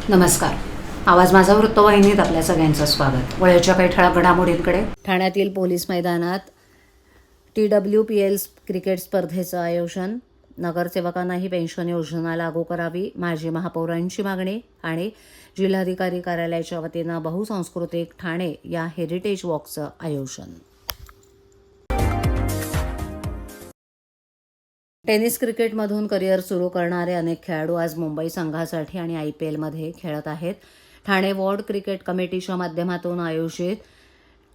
नमस्कार. आवाज माझा वृत्तवाहिनीत आपल्या सगळ्यांचं स्वागत. वळ्याच्या काही ठळक घडामोडींकडे. ठाण्यातील पोलीस मैदानात TWPL क्रिकेट स्पर्धेचं आयोजन. नगरसेवकांनाही पेन्शन योजना लागू करावी, माजी महापौरांची मागणी. आणि जिल्हाधिकारी कार्यालयाच्या वतीनं बहुसांस्कृतिक ठाणे या हेरिटेज वॉकचं आयोजन. टेनिस क्रिकेटमधून करिअर सुरू करणारे अनेक खेळाडू आज मुंबई संघासाठी आणि IPLमध्ये खेळत आहेत. ठाणे वॉर्ड क्रिकेट कमिटीच्या माध्यमातून आयोजित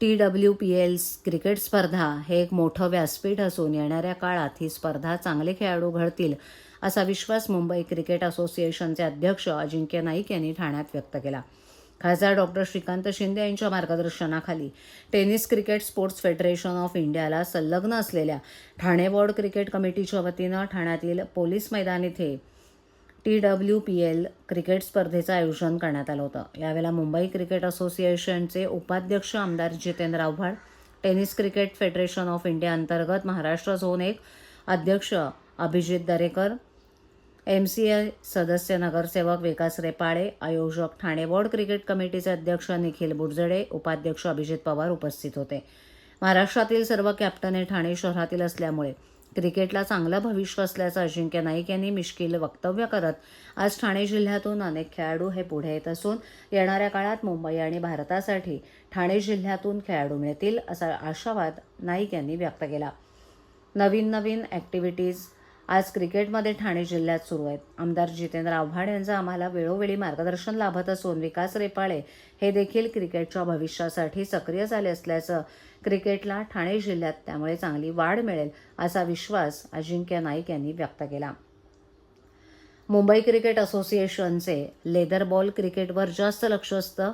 TWPL क्रिकेट स्पर्धा हे एक मोठं व्यासपीठ असून येणाऱ्या काळात ही स्पर्धा चांगले खेळाडू घडतील असा विश्वास मुंबई क्रिकेट असोसिएशनचे अध्यक्ष अजिंक्य नाईक यांनी ठाण्यात व्यक्त केला. खासदार डॉ. श्रीकांत शिंदे यांच्या मार्गदर्शनाखाली tennis cricket sports federation of इंडियाला संलग्न असलेल्या ठाणे वॉर्ड क्रिकेट कमिटीच्या वतीनं ठाण्यातील पोलीस मैदान इथे TWPL क्रिकेट स्पर्धेचं आयोजन करण्यात आलं होतं. यावेळेला मुंबई क्रिकेट असोसिएशनचे उपाध्यक्ष आमदार Jitendra Awhad, tennis cricket federation of India अंतर्गत महाराष्ट्र झोन 1 अध्यक्ष अभिजित दरेकर, MCA सदस्य नगरसेवक विकास रेपाळे, आयोजक ठाणे वॉर्ड क्रिकेट कमिटीचे अध्यक्ष निखिल बुडजडे, उपाध्यक्ष अभिजित पवार उपस्थित होते. महाराष्ट्रातील सर्व कॅप्टन हे ठाणे शहरातील असल्यामुळे क्रिकेटला चांगलं भविष्य असल्याचं अजिंक्य नाईक यांनी मिश्किल वक्तव्य करत आज ठाणे जिल्ह्यातून अनेक खेळाडू हे पुढे येत असून येणाऱ्या काळात मुंबई आणि भारतासाठी ठाणे जिल्ह्यातून खेळाडू मिळतील असा आशावाद नाईक यांनी व्यक्त केला. नवीन ॲक्टिव्हिटीज आज क्रिकेटमध्ये ठाणे जिल्ह्यात सुरू आहेत. आमदार जितेंद्र आव्हाड यांचं आम्हाला वेळोवेळी मार्गदर्शन लाभत असून विकास रेपाळे हे देखील क्रिकेटच्या भविष्यासाठी सक्रिय झाले असल्याचं क्रिकेटला ठाणे जिल्ह्यात त्यामुळे चांगली वाढ मिळेल असा विश्वास अजिंक्य नाईक यांनी व्यक्त केला. मुंबई क्रिकेट असोसिएशनचे लेदर बॉल क्रिकेटवर जास्त लक्ष असतं,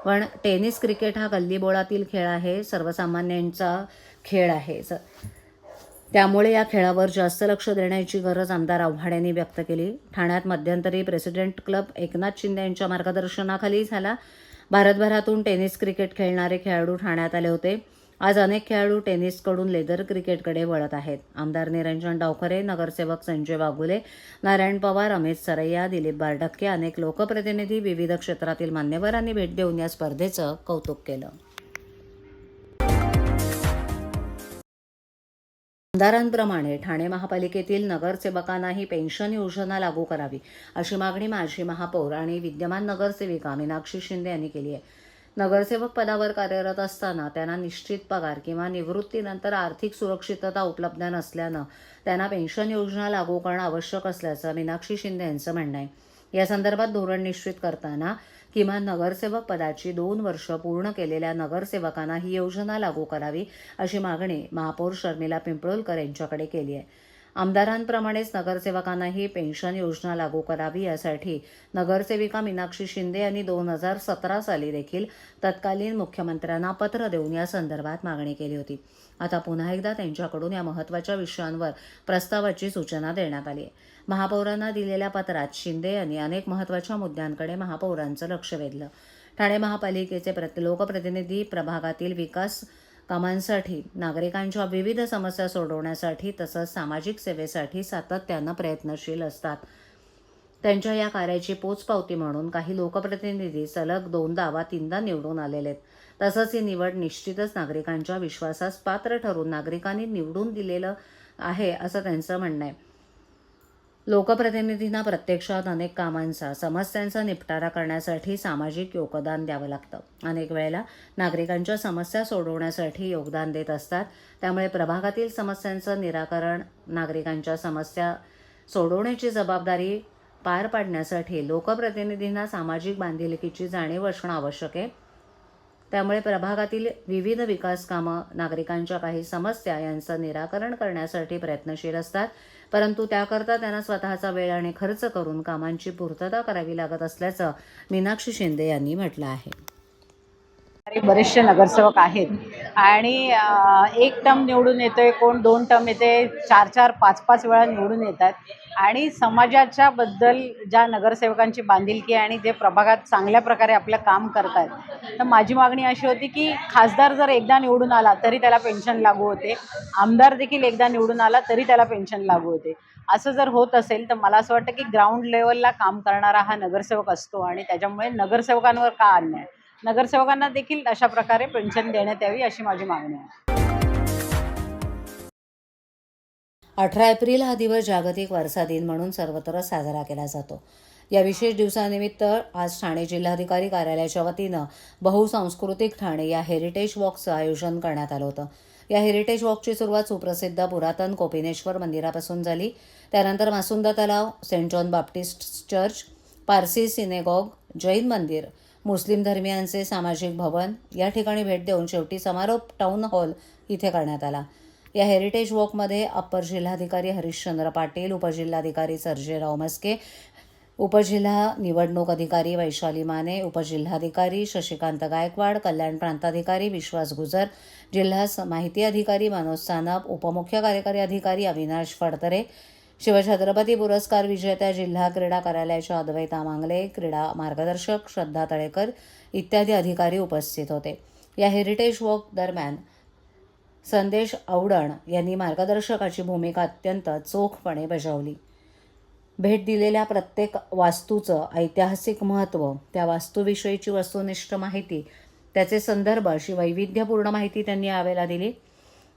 पण टेनिस क्रिकेट हा गल्लीबोळातील खेळ आहे, सर्वसामान्यांचा खेळ आहे. त्यामुळे या खेळावर जास्त लक्ष देण्याची गरज आमदार आव्हाड यांनी व्यक्त केली. ठाण्यात मध्यंतरी प्रेसिडेंट क्लब एकनाथ शिंदे यांच्या मार्गदर्शनाखाली झाला. भारतभरातून टेनिस क्रिकेट खेळणारे खेळाडू ठाण्यात आले होते. आज अनेक खेळाडू टेनिसकडून लेदर क्रिकेटकडे वळत आहेत. आमदार निरंजन डावखरे, नगरसेवक संजय वाघुले, नारायण पवार, अमित सरैया, दिलीप बारडक्के, अनेक लोकप्रतिनिधी, विविध क्षेत्रातील मान्यवरांनी भेट देऊन या स्पर्धेचं कौतुक केलं. आमदारांप्रमाणे ठाणे महापालिकेतील नगरसेवकांनाही पेन्शन योजना लागू करावी अशी मागणी माजी महापौर आणि विद्यमान नगरसेविका मीनाक्षी शिंदे यांनी केली आहे. नगरसेवक पदावर कार्यरत असताना त्यांना निश्चित पगार किंवा निवृत्तीनंतर आर्थिक सुरक्षितता उपलब्ध नसल्यानं त्यांना पेन्शन योजना लागू करणं आवश्यक असल्याचं मीनाक्षी शिंदे यांचं म्हणणं आहे. या संदर्भात धोरण निश्चित करताना किमान नगरसेवक पदाची 2 वर्ष पूर्ण केलेल्या नगरसेवकांना ही योजना लागू करावी अशी मागणी महापौर शर्मिला पिंपळोलकर यांच्याकडे केली आहे. आमदारांप्रमाणेच नगरसेवकांनाही पेन्शन योजना लागू करावी यासाठी नगरसेविका मीनाक्षी शिंदे यांनी 2017 साली देखील तत्कालीन मुख्यमंत्र्यांना पत्र देऊन या संदर्भात मागणी केली होती. आता पुन्हा एकदा त्यांच्याकडून या महत्त्वाच्या विषयांवर प्रस्तावाची सूचना देण्यात आली आहे. महापौरांना दिलेल्या पत्रात शिंदे यांनी अनेक महत्त्वाच्या मुद्द्यांकडे महापौरांचं लक्ष वेधलं. ठाणे महापालिकेचे लोकप्रतिनिधी प्रभागातील विकास कामांसाठी, नागरिकांच्या विविध समस्या सोडवण्यासाठी तसंच सामाजिक सेवेसाठी सातत्यानं प्रयत्नशील असतात. त्यांच्या या कार्याची पोचपावती म्हणून काही लोकप्रतिनिधी सलग 2दा वा 3दा निवडून आलेले आहेत. तसंच ही निवड निश्चितच नागरिकांच्या विश्वासास पात्र ठरून नागरिकांनी निवडून दिलेलं आहे असं त्यांचं म्हणणं आहे. लोकप्रतिनिधींना प्रत्यक्षात अनेक कामांचा, समस्यांचा निपटारा करण्यासाठी सामाजिक योगदान द्यावं लागतं. अनेक वेळेला नागरिकांच्या समस्या सोडवण्यासाठी योगदान देत असतात. त्यामुळे प्रभागातील समस्यांचं निराकरण, नागरिकांच्या समस्या सोडवण्याची जबाबदारी पार पाडण्यासाठी लोकप्रतिनिधींना सामाजिक बांधिलकीची जाणीव असणं आवश्यक आहे. त्यामुळे प्रभागातील विविध विकास कामं, नागरिकांच्या काही समस्या यांचं निराकरण करण्यासाठी प्रयत्नशील असतात. परंतु त्याकरता त्यांना स्वतःचा वेळ आणि खर्च करून कामांची पूर्तता करावी लागत असल्याचं मीनाक्षी शिंदे यांनी म्हटलं आहे. बरेचसे नगरसेवक आहेत आणि एक टर्म निवडून येतोय, कोण 2 टर्म येते, 4-4, 5-5 वेळा निवडून येतात आणि समाजाच्या बद्दल ज्या नगरसेवकांची बांधिलकी आणि जे प्रभागात चांगल्या प्रकारे आपलं काम करतायत, तर माझी मागणी अशी होती की खासदार जर एकदा निवडून आला तरी त्याला पेन्शन लागू होते, आमदार देखील एकदा निवडून आला तरी त्याला पेन्शन लागू होते. असं जर होत असेल तर मला असं वाटतं की ग्राउंड लेवलला काम करणारा हा नगरसेवक असतो आणि त्याच्यामुळे नगरसेवकांवर का अन्याय? नगरसेवकांना देखील अशा प्रकारे पेन्शन देण्यात यावी अशी माझी मागणी आहे. 18 एप्रिल हा दिवस जागतिक वारसा दिन म्हणून सर्वत्र साजरा केला जातो. या विशेष दिवसानिमित्त आज ठाणे जिल्हाधिकारी कार्यालयाच्या वतीनं बहुसांस्कृतिक ठाणे या हेरिटेज वॉकचं आयोजन करण्यात आलं होतं. या हेरिटेज वॉकची सुरुवात सुप्रसिद्ध पुरातन कोपिनेश्वर मंदिरापासून झाली. त्यानंतर मासुंदा तलाव, Saint John Baptist church, Parsi synagogue, Jain मंदिर, मुस्लिम धर्मियांचे सामाजिक भवन या ठिकाणी भेट देऊन शेवटी समारोप टाऊन हॉल इथे करण्यात आला. या हेरिटेज वॉकमध्ये अप्पर जिल्हाधिकारी हरिश्चंद्र पाटील, उपजिल्हाधिकारी सर्जेराव मस्के, उपजिल्हा निवडणूक अधिकारी वैशाली माने, उपजिल्हाधिकारी शशिकांत गायकवाड, कल्याण प्रांताधिकारी विश्वास गुजर, जिल्हा माहिती अधिकारी मनोज सानप, उपमुख्य कार्यकारी अधिकारी अविनाश फडतरे, शिवछत्रपती पुरस्कार विजेत्या जिल्हा क्रीडा कार्यालयाच्या अद्वैता मांगले, क्रीडा मार्गदर्शक श्रद्धा तळेकर इत्यादी अधिकारी उपस्थित होते. या हेरिटेज वॉक दरम्यान संदेश औडण यांनी मार्गदर्शकाची भूमिका अत्यंत चोखपणे बजावली. भेट दिलेल्या प्रत्येक वास्तूचं ऐतिहासिक महत्त्व, त्या वास्तूविषयीची वस्तुनिष्ठ माहिती, त्याचे संदर्भ अशी वैविध्यपूर्ण माहिती त्यांनी यावेळेला दिली.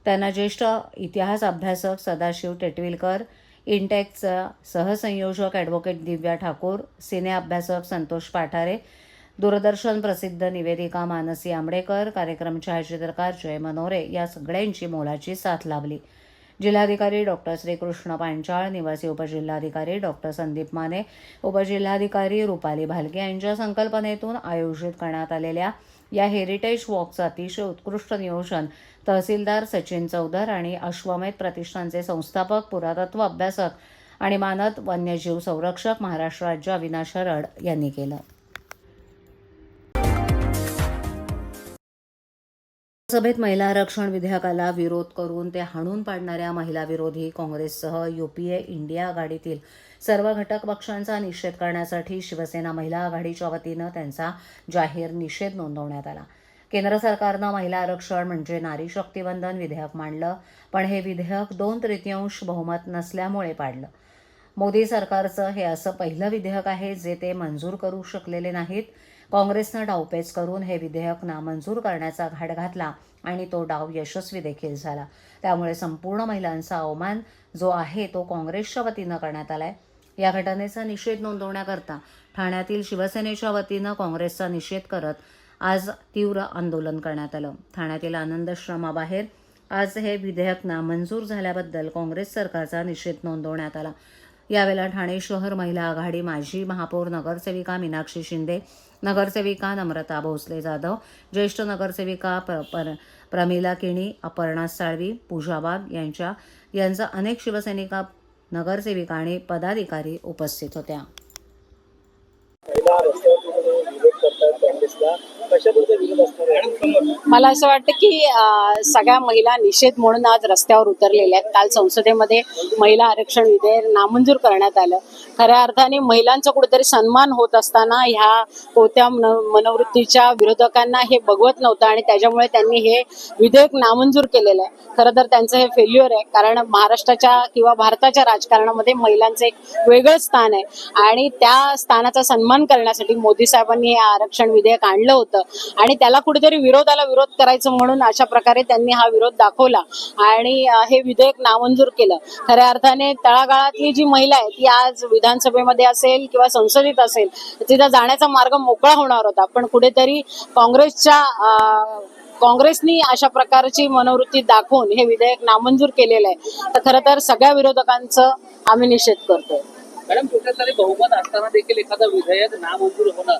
त्यांना ज्येष्ठ इतिहास अभ्यासक सदाशिव टेटविलकर, इंटेकचा सहसंयोजक ॲडव्होकेट दिव्या ठाकूर, सिने अभ्यासक संतोष पाठारे, दूरदर्शन प्रसिद्ध निवेदिका मानसी आंबडेकर, कार्यक्रम छायाचित्रकार जय मनोरे या सगळ्यांची मोलाची साथ लाभली. जिल्हाधिकारी डॉक्टर श्रीकृष्ण पांचाळ, निवासी उपजिल्हाधिकारी डॉक्टर संदीप माने, उपजिल्हाधिकारी रुपाली भालके यांच्या संकल्पनेतून आयोजित करण्यात आलेल्या या हेरिटेज वॉकचं अतिशय उत्कृष्ट नियोजन तहसीलदार सचिन चौधर आणि अश्वमेध प्रतिष्ठानचे संस्थापक, पुरातत्व अभ्यासक आणि मानद वन्यजीव संरक्षक महाराष्ट्र राज्य अविनाश हरड यांनी केलं. सभेत महिला आरक्षण विधेयकाला विरोध करून ते हाणून पाडणाऱ्या महिला विरोधी काँग्रेससह युपीए इंडिया आघाडीतील सर्व घटक पक्षांचा निषेध करण्यासाठी शिवसेना महिला आघाडीच्या वतीनं त्यांचा जाहीर निषेध नोंदवण्यात आला. केंद्र सरकारनं महिला आरक्षण म्हणजे नारी शक्तीवंदन विधेयक मांडलं, पण हे विधेयक 2/3 बहुमत नसल्यामुळे पाडलं. मोदी सरकारचं हे असं पहिलं विधेयक आहे जे ते मंजूर करू शकलेले नाहीत. काँग्रेसनं डावपेच करून हे विधेयक नामंजूर करण्याचा घाट घातला आणि तो डाव यशस्वी देखील झाला. त्यामुळे संपूर्ण महिलांचा अवमान जो आहे तो काँग्रेसच्या वतीनं करण्यात आलाय. या घटनेचा निषेध नोंदवण्याकरता ठाण्यातील शिवसेनेच्या वतीनं काँग्रेसचा निषेध करत आज तीव्र आंदोलन करण्यात आलं. ठाण्यातील आनंदश्रमाबाहेर आज हे विधेयक नामंजूर झाल्याबद्दल काँग्रेस सरकारचा निषेध नोंदवण्यात आला. यावेळेला ठाणे शहर महिला आघाडी माजी महापौर नगरसेविका मीनाक्षी शिंदे, नगरसेविका नम्रता भोसले जाधव, ज्येष्ठ नगरसेविका प्रमिला किणी, अपर्णा साळवी, पूजा वाघ यांचा अनेक शिवसैनिका, नगरसेविका आणि पदाधिकारी उपस्थित होत्या. मला असं वाटतं की सगळ्या महिला निषेध म्हणून आज रस्त्यावर उतरलेल्या आहेत. काल संसदेमध्ये महिला आरक्षण विधेयक नामंजूर करण्यात आलं. खऱ्या अर्थाने महिलांचा कुठेतरी सन्मान होत असताना ह्या कोणत्या मनोवृत्तीच्या विरोधकांना हे बघवत नव्हतं आणि त्याच्यामुळे त्यांनी हे विधेयक नामंजूर केलेलं आहे. खरं तर त्यांचं हे फेल्युअर आहे, कारण महाराष्ट्राच्या किंवा भारताच्या राजकारणामध्ये महिलांचं एक वेगळं स्थान आहे आणि त्या स्थानाचा सन्मान करण्यासाठी मोदी साहेबांनी हे आरक्षण विधेयक आणलं होतं आणि त्याला कुठेतरी विरोधाला विरोध करायचं म्हणून अशा प्रकारे त्यांनी हा विरोध दाखवला आणि हे विधेयक नामंजूर केलं. खऱ्या अर्थाने तळागाळातली जी महिला आहे ती आज विधानसभेमध्ये असेल किंवा संसदेत असेल तिथं जाण्याचा मार्ग मोकळा होणार होता, पण कुठेतरी काँग्रेसनी अशा प्रकारची मनोवृत्ती दाखवून हे विधेयक नामंजूर केलेलं आहे. तर खरं तर सगळ्या विरोधकांचं आम्ही निषेध करतोय. मॅडम, कुठेतरी बहुमत असताना देखील एखादं विधेयक नामंजूर होणं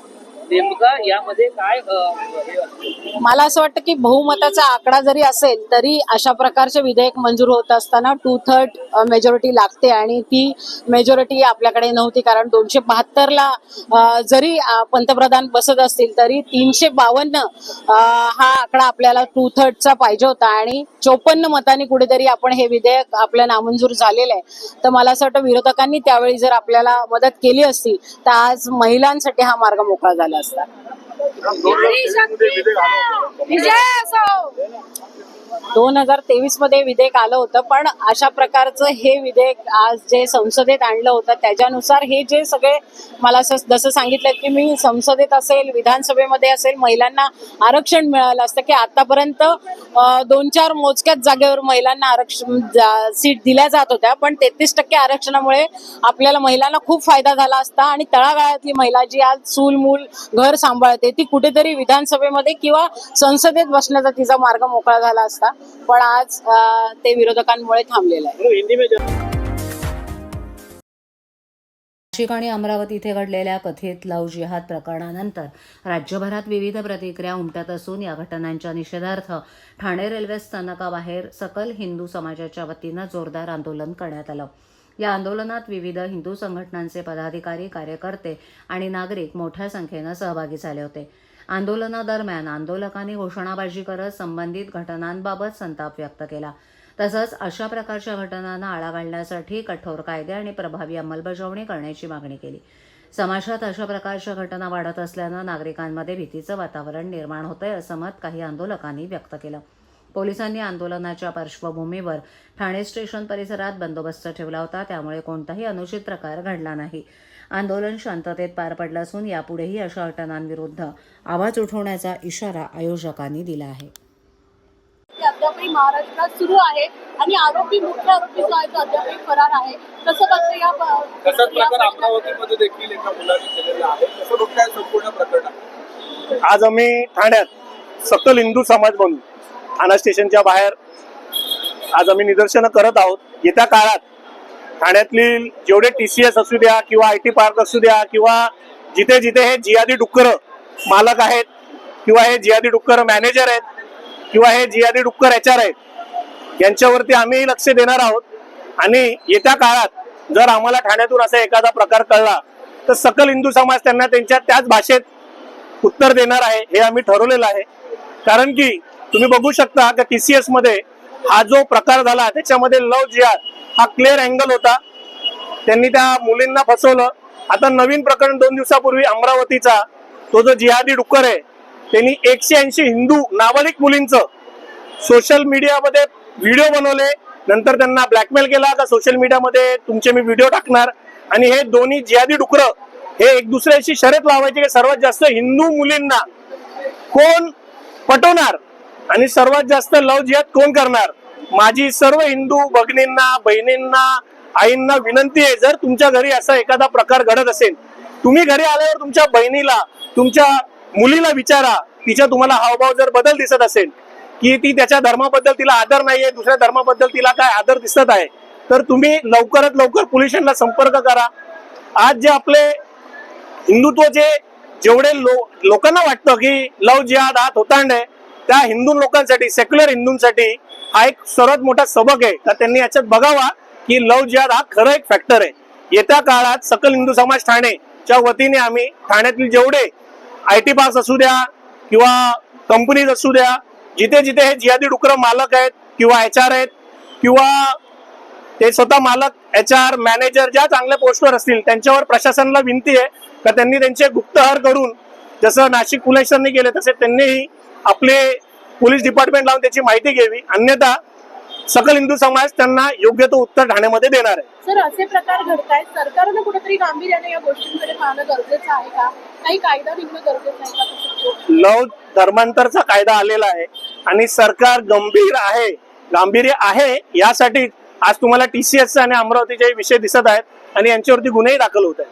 नेमका यामध्ये काय हे असतं? मला असं वाटतं की बहुमताचा आकडा जरी असेल तरी अशा प्रकारचे विधेयक मंजूर होत असताना 2/3 मेजॉरिटी लागते आणि ती मेजॉरिटी आपल्याकडे नव्हती. कारण 272ला जरी पंतप्रधान बसत असतील तरी 352 हा आकडा आपल्याला 2/3चा पाहिजे होता आणि 54 मतांनी कुठेतरी आपण हे विधेयक आपल्या नामंजूर झालेलं आहे. तर मला असं वाटतं विरोधकांनी त्यावेळी जर आपल्याला मदत केली असती तर आज महिलांसाठी हा मार्ग मोकळा झाला असता. 2023 मध्ये विधेयक आलं होतं, पण अशा प्रकारचं हे विधेयक आज जे संसदेत आणलं होतं त्याच्यानुसार हे जे सगळे मला जसं सांगितलं की मी संसदेत असेल विधानसभेमध्ये असेल महिलांना आरक्षण मिळालं असतं की आतापर्यंत 2-4 मोजक्याच जागेवर महिलांना आरक्षण सीट दिल्या जात होत्या, पण 33% आरक्षणामुळे आपल्याला महिलांना खूप फायदा झाला असता आणि तळागाळातली महिला जी आज चूल मूल घर सांभाळते ती कुठेतरी विधानसभेमध्ये किंवा संसदेत बसण्याचा तिचा मार्ग मोकळा झाला असता, पण आज ते विरोधकांमुळे थांबलेलं आहे. नाशिक आणि अमरावती इथे घडलेल्या कथित लव्ह जिहाद प्रकरणानंतर राज्यभरात विविध प्रतिक्रिया उमटत असून या घटनांच्या निषेधार्थ ठाणे रेल्वे स्थानकाबाहेर सकल हिंदू समाजाच्या वतीनं जोरदार आंदोलन करण्यात आलं. या आंदोलनात विविध हिंदू संघटनांचे पदाधिकारी, कार्यकर्ते आणि नागरिक मोठ्या संख्येनं सहभागी झाले होते. आंदोलनादरम्यान आंदोलकांनी घोषणाबाजी करत संबंधित घटनांबाबत संताप व्यक्त केला. तसंच अशा प्रकारच्या घटनांना आळा घालण्यासाठी कठोर कायदे आणि प्रभावी अंमलबजावणी करण्याची मागणी केली. समाजात अशा प्रकारच्या घटना वाढत असल्यानं नागरिकांमध्ये भीतीचं वातावरण निर्माण होतंय असं मत काही आंदोलकांनी व्यक्त केलं. पोलिसांनी आंदोलनाच्या पार्श्वभूमीवर ठाणे स्टेशन परिसरात बंदोबस्त ठेवला होता, त्यामुळे कोणताही अनुचित प्रकार घडला नाही. आंदोलन शांततेत पार पडलं असून यापुढेही अशा घटनांविरुद्ध आवाज उठवण्याचा इशारा आयोजकांनी दिला आहे. अद्यापही महाराष्ट्रात सुरू आहे आणि मुख्य आरोपी जो आहे तो अद्यापही फरार आहे. कसं बघते तसाच प्रकार अमरावतीमध्ये देखील एका मुलाने केलेला आहे. कसं बघताय संपूर्ण प्रकरण? आज आम्ही ठाण्यात सकल हिंदू समाज म्हणून ठाणा स्टेशनच्या बाहेर आज आम्ही निदर्शनं करत आहोत. येत्या काळात ठाण्यातली जेवढे TCS असू द्या किंवा IT पार्क असू द्या किंवा जिथे जिथे हे जिहादी डुक्कर मालक आहेत किंवा हे जिहादी डुक्कर मॅनेजर आहेत किंवा हे जिहादी डुक्कर HR आहेत, यांच्यावरती आम्ही लक्ष देणार आहोत. आणि येत्या काळात जर आम्हाला ठाण्यातून असा एखादा प्रकार कळला तर सकल हिंदू समाज त्यांना त्यांच्या त्याच भाषेत उत्तर देणार आहे, हे आम्ही ठरवलेलं आहे. कारण की तुम्ही बघू शकता की TCS मध्ये हा जो प्रकार झाला त्याच्यामध्ये लव्ह जिहाद हा क्लिअर अँगल होता. त्यांनी त्या मुलींना फसवलं. आता नवीन प्रकरण 2 दिवसापूर्वी अमरावतीचा तो जो जिहादी डुक्कर आहे त्यांनी 180 हिंदू नाबालिक मुलींचं सोशल मीडियामध्ये व्हिडिओ बनवले. नंतर त्यांना ब्लॅकमेल केला का सोशल मीडियामध्ये तुमचे मी व्हिडिओ टाकणार. आणि हे दोन्ही जिहादी डुकरं हे एक दुसऱ्याशी शर्यत लावायचे की सर्वात जास्त हिंदू मुलींना कोण पटवणार आणि सर्वात जास्त लव्ह जिहाद कोण करणार. माझी सर्व हिंदू भगिनींना, बहिणींना, आईंना विनंती आहे, जर तुमच्या घरी असा एखादा प्रकार घडत असेल, तुम्ही घरी आल्यावर तुमच्या बहिणीला, तुमच्या मुलीला विचारा. तिच्या तुम्हाला हावभाव जर बदल दिसत असेल की ती त्याच्या धर्माबद्दल तिला आदर नाहीये, दुसऱ्या धर्माबद्दल तिला काय आदर दिसत आहे, तर तुम्ही लवकरात लवकर पोलीस स्टेशनला संपर्क करा. आज जे आपले हिंदुत्वचे जेवढे लोकांना वाटतं की लव्ह जिहाद हा थोतांड आहे, त्या हिंदू लोकांसाठी, सेक्युलर हिंदूंसाठी हा एक सर्वात मोठा सबक आहे. तर त्यांनी याच्यात बघावा की लव्ह जिहाद हा खरं एक फॅक्टर आहे. येत्या काळात सकल हिंदू समाज ठाणेच्या वतीने आम्ही ठाण्यातील जेवढे IT पार्क असू द्या किंवा कंपनीज असू द्या, जिथे जिथे हे जिहादी डुकरं मालक आहेत किंवा HR आहेत किंवा ते स्वतः मालक HR मॅनेजर ज्या चांगल्या पोस्टवर असतील त्यांच्यावर प्रशासनाला विनंती आहे का त्यांनी त्यांचे गुप्तहार करून, जसं नाशिक पोलिसांनी केले तसे त्यांनीही आपले पोलीस डिपार्टमेंट लावून त्याची माहिती घ्यावी. अन्यथा सकल हिंदू समाज त्यांना योग्य तो उत्तर ठाण्यामध्ये देणार आहे. सर, असे प्रकार घडतायत, सरकारनं कुठेतरी गांभीर्याने या गोष्टींकडे पाहणं गरजेचं आहे का? काही कायदा निघणं गरजेचं आहे का? लव्ह धर्मांतरचा कायदा आलेला आहे आणि सरकार गांभीर्य आहे यासाठी आज तुम्हाला TCS आणि अमरावतीचे विषय दिसत आहेत आणि यांच्यावरती गुन्हेही दाखल होत आहेत.